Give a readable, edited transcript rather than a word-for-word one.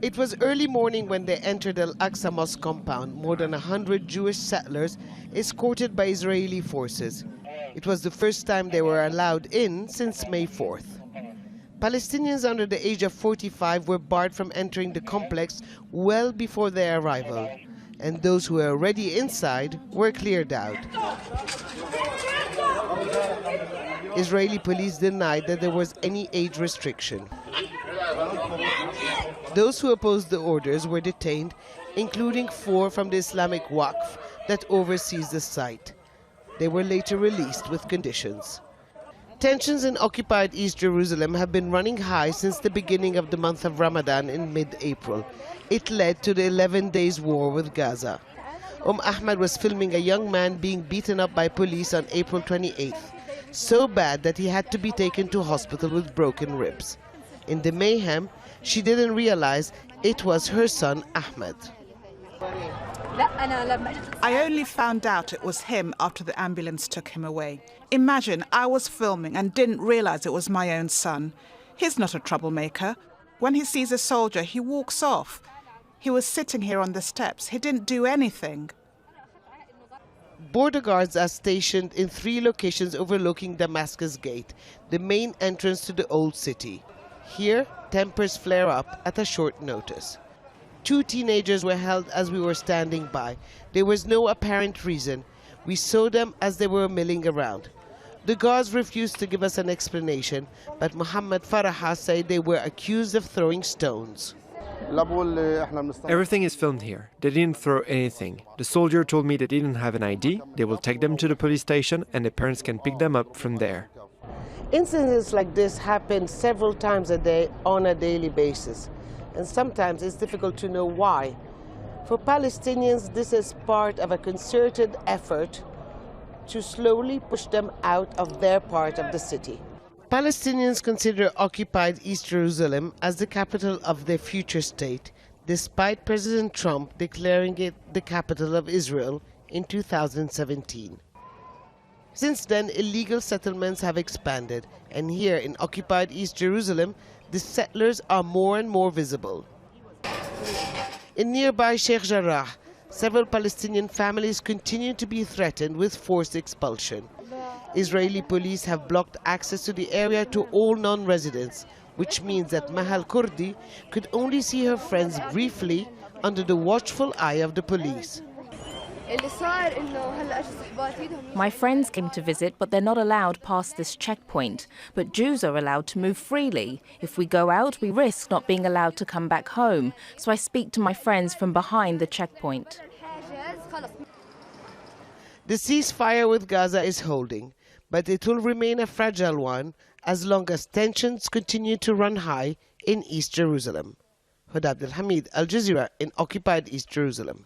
It was early morning when they entered Al-Aqsa mosque compound, more than 100 Jewish settlers escorted by Israeli forces. It was the first time they were allowed in since May 4th. Palestinians under the age of 45 were barred from entering the complex well before their arrival, and those who were already inside were cleared out. Israeli police denied that there was any age restriction. Those who opposed the orders were detained, including 4 from the Islamic Waqf that oversees the site. They were later released with conditions. Tensions in occupied East Jerusalem have been running high since the beginning of the month of Ramadan in mid-April. It led to the 11 days war with Gaza. Ahmed was filming a young man being beaten up by police on April 28th, so bad that he had to be taken to hospital with broken ribs. In the mayhem, she didn't realize it was her son Ahmed. I only found out it was him after the ambulance took him away. Imagine I was filming and didn't realize it was my own son. He's not a troublemaker. When he sees a soldier, he walks off. He was sitting here on the steps. He didn't do anything. Border guards are stationed in 3 locations overlooking Damascus Gate, the main entrance to the old city. Here, tempers flare up at a short notice. 2 teenagers were held as we were standing by. There was no apparent reason. We saw them as they were milling around. The guards refused to give us an explanation, but Mohammed Faraha said they were accused of throwing stones. Everything is filmed here. They didn't throw anything. The soldier told me they didn't have an ID. They will take them to the police station and the parents can pick them up from there. Incidents like this happen several times a day on a daily basis, and sometimes it's difficult to know why. For Palestinians, this is part of a concerted effort to slowly push them out of their part of the city. Palestinians consider occupied East Jerusalem as the capital of their future state, despite President Trump declaring it the capital of Israel in 2017. Since then, illegal settlements have expanded, and here in occupied East Jerusalem, the settlers are more and more visible. In nearby Sheikh Jarrah, several Palestinian families continue to be threatened with forced expulsion. Israeli police have blocked access to the area to all non-residents, which means that Mahal Kurdi could only see her friends briefly under the watchful eye of the police. My friends came to visit, but they're not allowed past this checkpoint. But Jews are allowed to move freely. If we go out, we risk not being allowed to come back home. So I speak to my friends from behind the checkpoint. The ceasefire with Gaza is holding, but it will remain a fragile one as long as tensions continue to run high in East Jerusalem. Huda Abdel Hamid, Al Jazeera in occupied East Jerusalem.